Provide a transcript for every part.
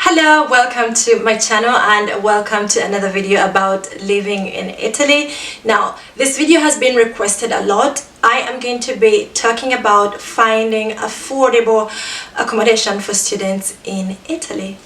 Hello, welcome to my channel and welcome to another video about living in Italy. Now, this video has been requested a lot. I am going to be talking about finding affordable accommodation for students in Italy.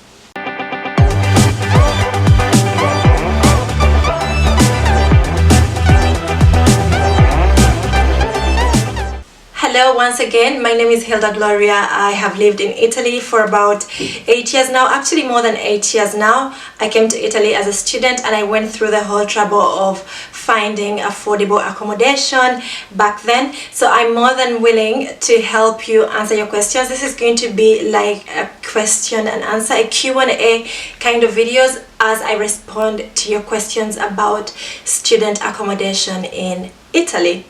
Hello once again, my name is Hilda Gloria. I have lived in Italy for about 8 years now, actually more than 8 years now. I came to Italy as a student and I went through the whole trouble of finding affordable accommodation back then. So I'm more than willing to help you answer your questions. This is going to be like a question and answer, a Q&A kind of videos as I respond to your questions about student accommodation in Italy.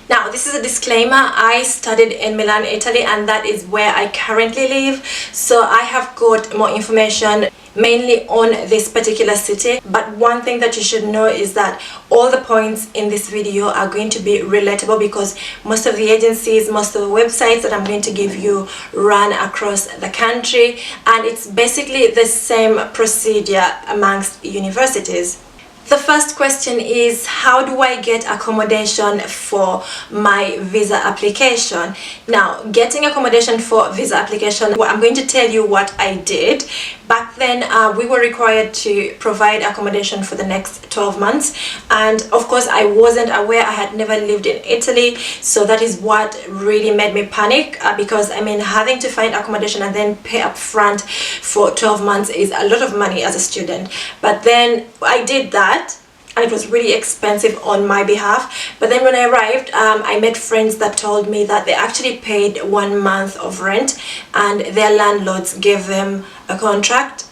Now, this is a disclaimer. I studied in Milan, Italy, and that is where I currently live. So I have got more information mainly on this particular city. But one thing that you should know is that all the points in this video are going to be relatable because most of the agencies, most of the websites that I'm going to give you run across the country. And it's basically the same procedure amongst universities. The first question is, how do I get accommodation for my visa application? Now, getting accommodation for visa application, I'm going to tell you what I did. Back then, we were required to provide accommodation for the next 12 months. And of course, I wasn't aware. I had never lived in Italy. So that is what really made me panic because, I mean, having to find accommodation and then pay up front for 12 months is a lot of money as a student. But then I did that. And it was really expensive on my behalf. But then when I arrived, I met friends that told me that they actually paid 1 month of rent and their landlords gave them a contract.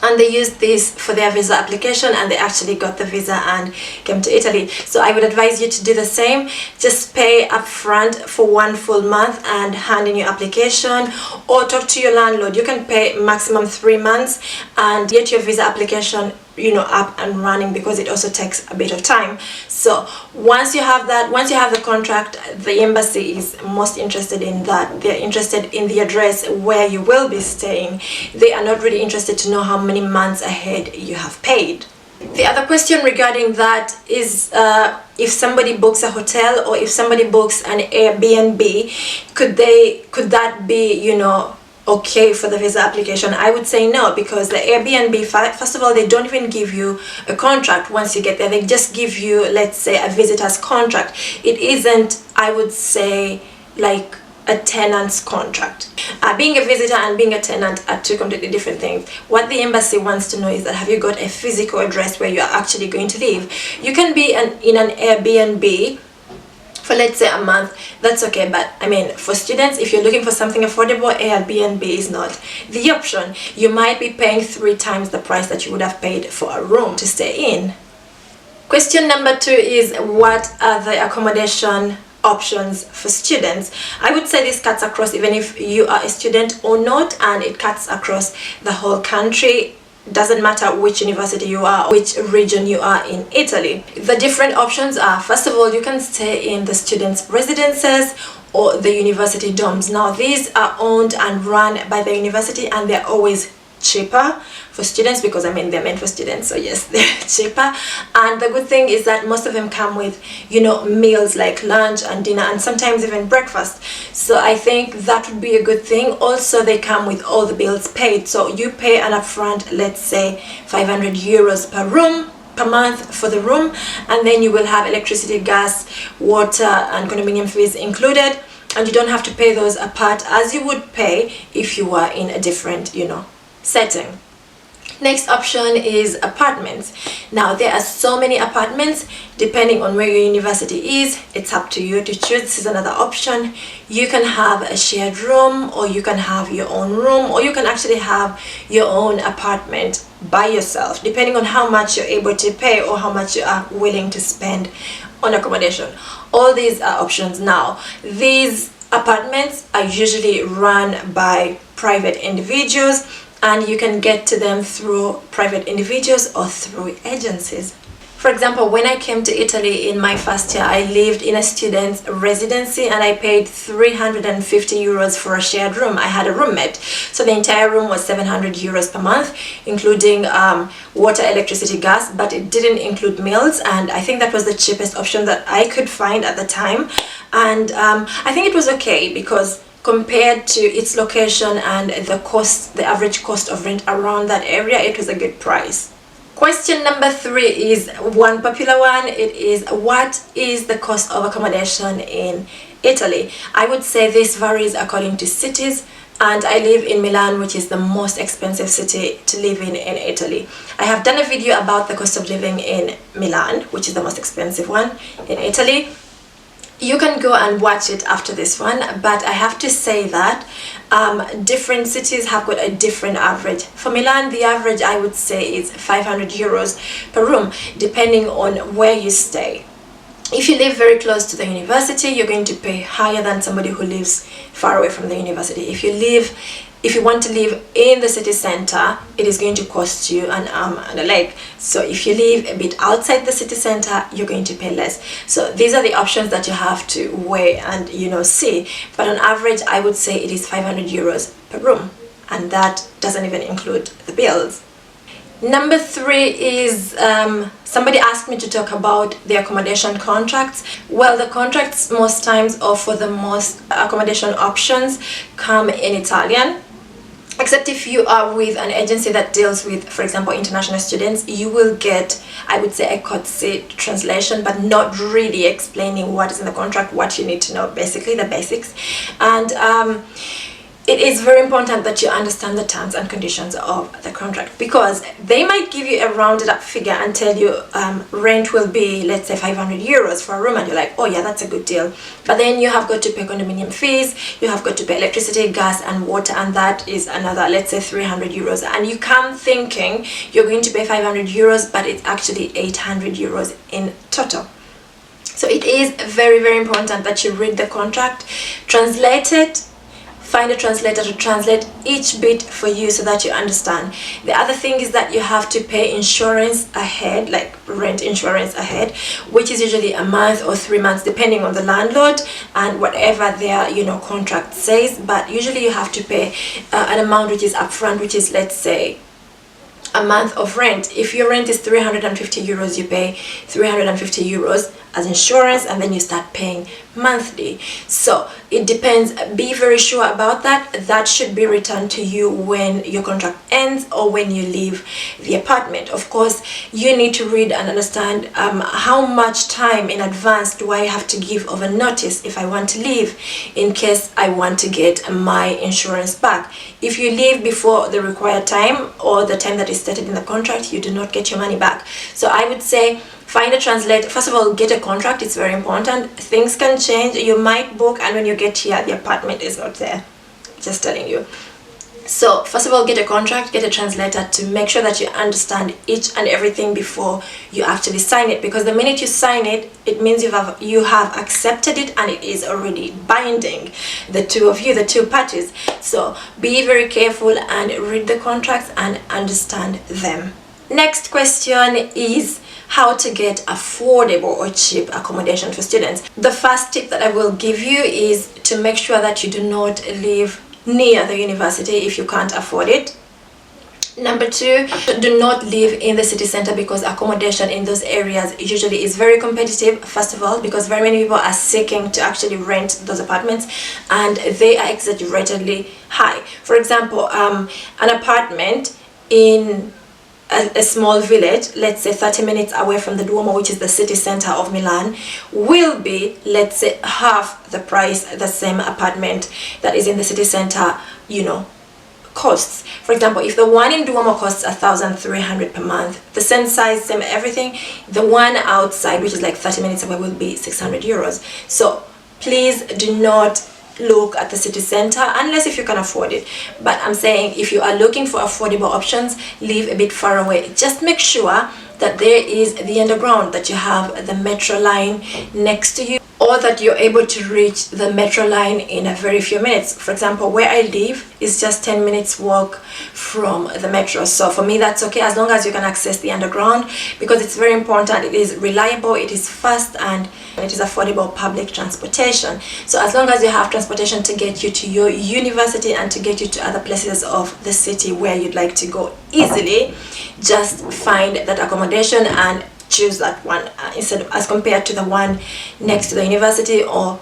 And they used this for their visa application and they actually got the visa and came to Italy. So I would advise you to do the same. Just pay up front for 1 full month and hand in your application, or talk to your landlord. You can pay maximum 3 months and get your visa application up and running because it also takes a bit of time. So once you have that, once you have the contract, the embassy is most interested in that. They're interested in the address where you will be staying. They are not really interested to know how many months ahead you have paid. The other question regarding that is if somebody books a hotel or if somebody books an Airbnb, could that be, okay for the visa application? I would say no, because the Airbnb, first of all, they don't even give you a contract once you get there. They just give you, let's say, a visitor's contract. It isn't, I would say, like a tenant's contract. Being a visitor and being a tenant are two completely different things. What the embassy wants to know is that have you got a physical address where you are actually going to live? You can be in an Airbnb for, let's say, a month. That's okay, but I mean, for students, if you're looking for something affordable, Airbnb is not the option. You might be paying 3 times the price that you would have paid for a room to stay in. Question number 2 is, what are the accommodation options for students? I would say this cuts across even if you are a student or not, and it cuts across the whole country. Doesn't matter which university you are, which region you are in Italy. The different options are, first of all, you can stay in the students' residences or the university dorms. Now, these are owned and run by the university and they're always cheaper for students because, I mean, they're meant for students, so yes, they're cheaper. And the good thing is that most of them come with, meals like lunch and dinner and sometimes even breakfast. So I think that would be a good thing. Also, they come with all the bills paid. So you pay an upfront, let's say 500 euros per month for the room, and then you will have electricity, gas, water and condominium fees included, and you don't have to pay those apart as you would pay if you were in a different, setting. Next option is apartments. Now, there are so many apartments depending on where your university is. It's up to you to choose. This is another option. You can have a shared room, or you can have your own room, or you can actually have your own apartment by yourself, depending on how much you're able to pay or how much you are willing to spend on accommodation. All these are options. Now, these apartments are usually run by private individuals, and you can get to them through private individuals or through agencies. For example, when I came to Italy in my first year, I lived in a student's residency and I paid 350 euros for a shared room. I had a roommate, so the entire room was 700 euros per month, including water, electricity, gas, but it didn't include meals, and I think that was the cheapest option that I could find at the time. And I think it was okay because compared to its location and the average cost of rent around that area, it was a good price. Question number 3 is one popular one. It is, what is the cost of accommodation in Italy? I would say this varies according to cities, and I live in Milan, which is the most expensive city to live in Italy. I have done a video about the cost of living in Milan, which is the most expensive one in Italy. You can go and watch it after this one, but I have to say that different cities have got a different average. For Milan, the average I would say is 500 euros per room, depending on where you stay. If you live very close to the university, you're going to pay higher than somebody who lives far away from the university. If you want to live in the city center, it is going to cost you an arm and a leg. So if you live a bit outside the city center, you're going to pay less. So these are the options that you have to weigh and see. But on average, I would say it is 500 euros per room, and that doesn't even include the bills. Number 3 is somebody asked me to talk about the accommodation contracts. Well, the contracts most times, or for the most accommodation options, come in Italian. Except if you are with an agency that deals with, for example, international students, you will get, I would say, a courtesy translation, but not really explaining what is in the contract, what you need to know, basically the basics. And it is very important that you understand the terms and conditions of the contract, because they might give you a rounded up figure and tell you rent will be, let's say, 500 euros for a room, and you're like, oh yeah, that's a good deal. But then you have got to pay condominium fees, you have got to pay electricity, gas and water, and that is another, let's say, 300 euros. And you come thinking you're going to pay 500 euros, but it's actually 800 euros in total. So it is very, very important that you read the contract, translate it, find a translator to translate each bit for you so that you understand. The other thing is that you have to pay insurance ahead, like rent insurance ahead, which is usually a month or 3 months depending on the landlord and whatever their contract says. But usually you have to pay an amount which is upfront, which is, let's say, a month of rent. If your rent is 350 euros, you pay 350 euros as insurance, and then you start paying monthly. So it depends. Be very sure about that. That should be returned to you when your contract ends or when you leave the apartment. Of course, you need to read and understand how much time in advance do I have to give of a notice if I want to leave, in case I want to get my insurance back. If you leave before the required time or the time that is stated in the contract, you do not get your money back. So I would say, find a translator. First of all, get a contract. It's very important. Things can change. You might book, and when you get here, the apartment is not there. Just telling you. So first of all, get a contract, get a translator to make sure that you understand each and everything before you actually sign it. Because the minute you sign it, it means you have accepted it and it is already binding, the two of you, the two parties. So be very careful and read the contracts and understand them. Next question is how to get affordable or cheap accommodation for students. The first tip that I will give you is to make sure that you do not live near the university if you can't afford it. Number 2, do not live in the city center, because accommodation in those areas usually is very competitive. First of all, because very many people are seeking to actually rent those apartments, and they are exaggeratedly high. For example, an apartment in a small village, let's say 30 minutes away from the Duomo, which is the city center of Milan, will be, let's say, half the price the same apartment that is in the city center, costs. For example, if the one in Duomo costs 1,300 per month, the same size, same everything, the one outside, which is like 30 minutes away, will be 600 euros. So please do not look at the city center unless if you can afford it. But I'm saying, if you are looking for affordable options, live a bit far away. Just make sure that there is the underground, that you have the metro line next to you, or that you're able to reach the metro line in a very few minutes. For example, where I live is just 10 minutes walk from the metro. So for me, that's okay, as long as you can access the underground, because it's very important. It is reliable, it is fast, and it is affordable public transportation. So as long as you have transportation to get you to your university and to get you to other places of the city where you'd like to go easily, just find that accommodation and choose that one instead of, as compared to the one next to the university or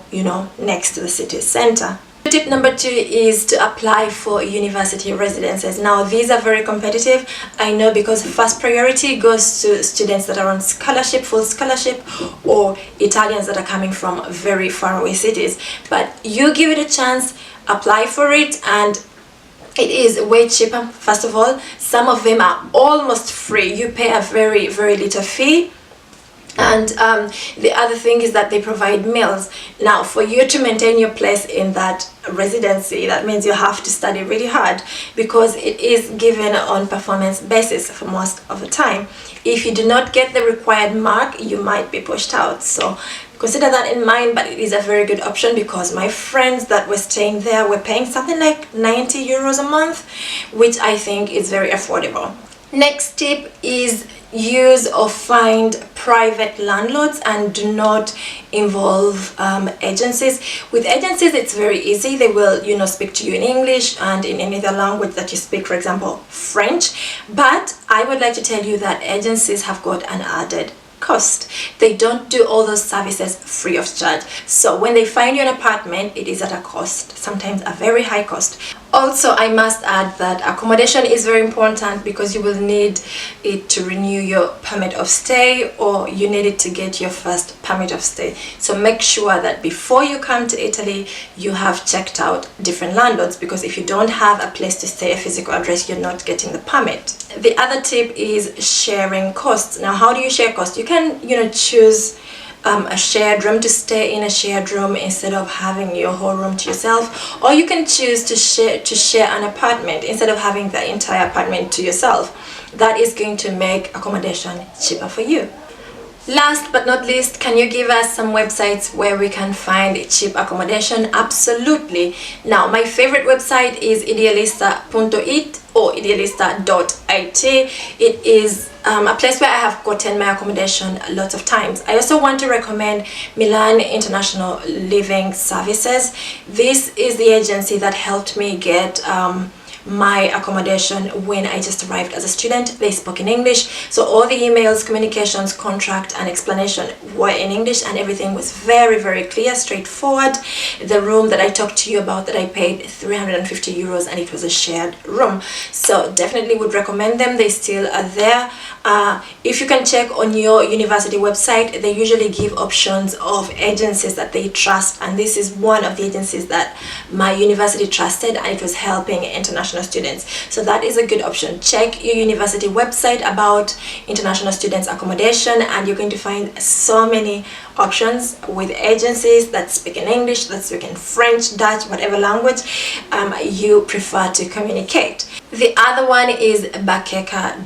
next to the city center. Tip number 2 is to apply for university residences. Now these are very competitive, I know, because first priority goes to students that are on scholarship, full scholarship, or Italians that are coming from very far away cities. But you give it a chance, apply for it, and it is way cheaper. First of all, some of them are almost free. You pay a very, very little fee. And the other thing is that they provide meals. Now, for you to maintain your place in that residency, that means you have to study really hard, because it is given on performance basis for most of the time. If you do not get the required mark, you might be pushed out. So consider that in mind, but it is a very good option, because my friends that were staying there were paying something like 90 euros a month, which I think is very affordable. Next tip is use or find private landlords and do not involve agencies. With agencies, it's very easy. They will speak to you in English and in any other language that you speak, for example French. But I would like to tell you that agencies have got an added cost. They don't do all those services free of charge. So when they find you an apartment, it is at a cost, sometimes a very high cost. Also, I must add that accommodation is very important, because you will need it to renew your permit of stay, or you need it to get your first permit of stay. So make sure that before you come to Italy, you have checked out different landlords, because if you don't have a place to stay, a physical address, you're not getting the permit. The other tip is sharing costs. Now, how do you share costs? You can choose a shared room, to stay in a shared room instead of having your whole room to yourself, or you can choose to share an apartment instead of having the entire apartment to yourself. That is going to make accommodation cheaper for you. Last but not least, can you give us some websites where we can find cheap accommodation? Absolutely. Now, my favorite website is idealista.it or idealista.it. It is a place where I have gotten my accommodation lots of times. I also want to recommend Milan International Living Services. This is the agency that helped me get my accommodation when I just arrived as a student. They spoke in English, so all the emails, communications, contract and explanation were in English, and everything was very, very clear, straightforward. The room that I talked to you about, that I paid 350 euros, and it was a shared room, so definitely would recommend them. They still are there. If you can check on your university website, they usually give options of agencies that they trust, and this is one of the agencies that my university trusted, and it was helping international students. So that is a good option. Check your university website about international students accommodation, and you're going to find so many options with agencies that speak in English, that speak in French, Dutch, whatever language you prefer to communicate. The other one is bakeka.it.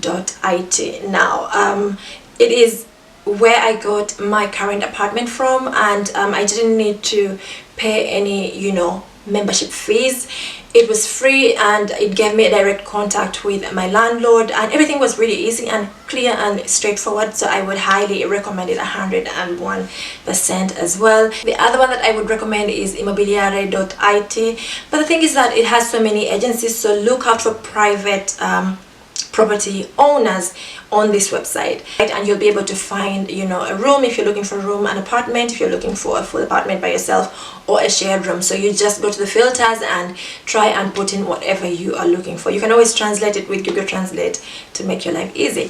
Now it is where I got my current apartment from, and I didn't need to pay any membership fees. It was free, and it gave me a direct contact with my landlord, and everything was really easy and clear and straightforward, so I would highly recommend it 101% as well. The other one that I would recommend is immobiliare.it, but the thing is that it has so many agencies, so look out for private property owners on this website, right? And you'll be able to find a room if you're looking for a room, an apartment if you're looking for a full apartment by yourself, or a shared room. So you just go to the filters and try and put in whatever you are looking for. You can always translate it with Google Translate to make your life easy.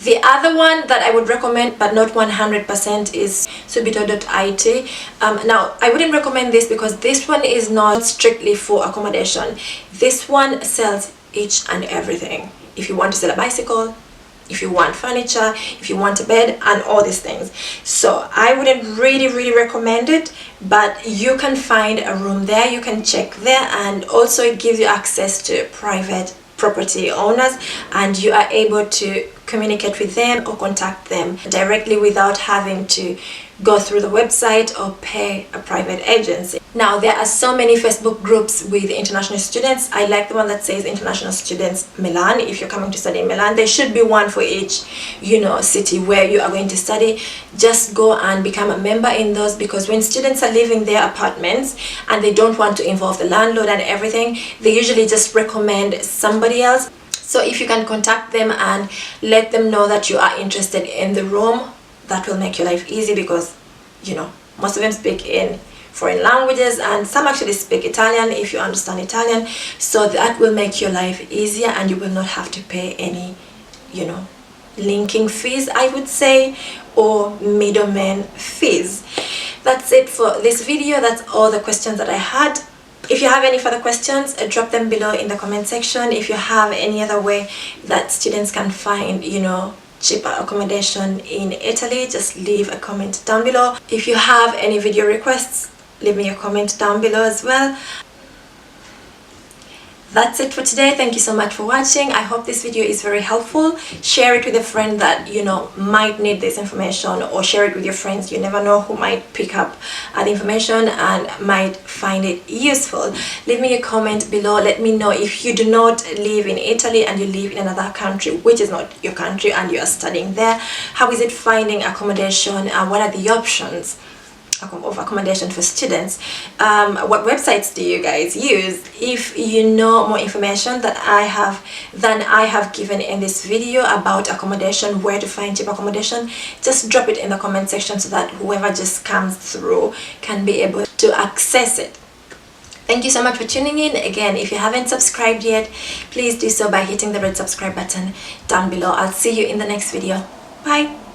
The other one that I would recommend, but not 100%, is subito.it. Now, I wouldn't recommend this because this one is not strictly for accommodation. This one sells each and everything. If you want to sell a bicycle, if you want furniture, if you want a bed, and all these things. So I wouldn't really recommend it, but you can find a room there, you can check there, and also it gives you access to private property owners, and you are able to communicate with them or contact them directly without having to go through the website or pay a private agency. Now, there are so many Facebook groups with international students. I like the one that says International Students Milan. If you're coming to study in Milan, there should be one for each, city where you are going to study. Just go and become a member in those, because when students are leaving their apartments and they don't want to involve the landlord and everything, they usually just recommend somebody else. So if you can contact them and let them know that you are interested in the room, that will make your life easy, because most of them speak in foreign languages, and some actually speak Italian if you understand Italian. So that will make your life easier, and you will not have to pay any linking fees, I would say, or middleman fees. That's it for this video. That's all the questions that I had. If you have any further questions, drop them below in the comment section. If you have any other way that students can find cheaper accommodation in Italy, just leave a comment down below. If you have any video requests, leave me a comment down below as well. That's it for today. Thank you so much for watching. I hope this video is very helpful. Share it with a friend that might need this information, or share it with your friends. You never know who might pick up the information and might find it useful. Leave me a comment below. Let me know if you do not live in Italy and you live in another country which is not your country and you are studying there. How is it finding accommodation? What are the options of accommodation for students? What websites do you guys use? If you know more information than I have given in this video about accommodation, where to find cheap accommodation, just drop it in the comment section so that whoever just comes through can be able to access it. Thank you so much for tuning in. Again, if you haven't subscribed yet, please do so by hitting the red subscribe button down below. I'll see you in the next video. Bye.